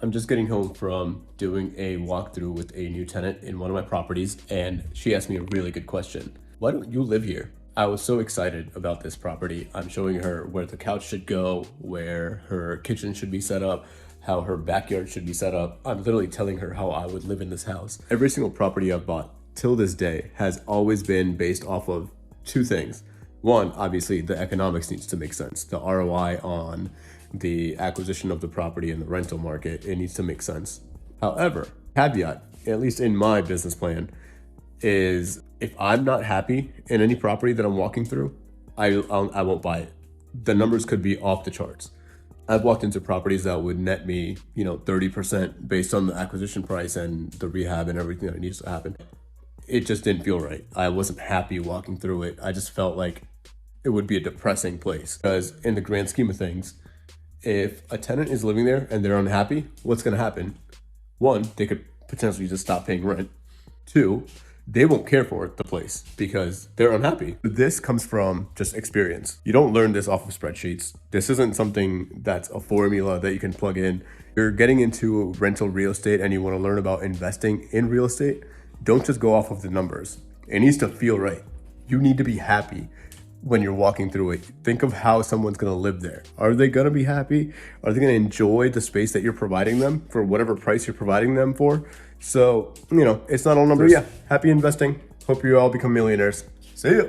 I'm just getting home from doing a walkthrough with a new tenant in one of my properties, and she asked me a really good question. Why don't you live here? I was so excited about this property. I'm showing her where the couch should go, where her kitchen should be set up, how her backyard should be set up. I'm literally telling her how I would live in this house. Every single property I've bought till this day has always been based off of two things. One, obviously the economics needs to make sense. The ROI on the acquisition of the property and the rental market, it needs to make sense. However, caveat, at least in my business plan, is if I'm not happy in any property that I'm walking through, I won't buy it. The numbers could be off the charts. I've walked into properties that would net me, 30% based on the acquisition price and the rehab and everything that needs to happen. It just didn't feel right. I wasn't happy walking through it. I just felt like it would be a depressing place, because in the grand scheme of things, if a tenant is living there and they're unhappy, what's going to happen? One, they could potentially just stop paying rent. Two, they won't care for the place because they're unhappy. This comes from just experience. You don't learn this off of spreadsheets. This isn't something that's a formula that you can plug in. You're getting into rental real estate and you want to learn about investing in real estate. Don't just go off of the numbers. It needs to feel right. You need to be happy when you're walking through it. Think of how someone's going to live there. Are they going to be happy? Are they going to enjoy the space that you're providing them for whatever price you're providing them for? So, it's not all numbers. So yeah, happy investing. Hope you all become millionaires. See ya.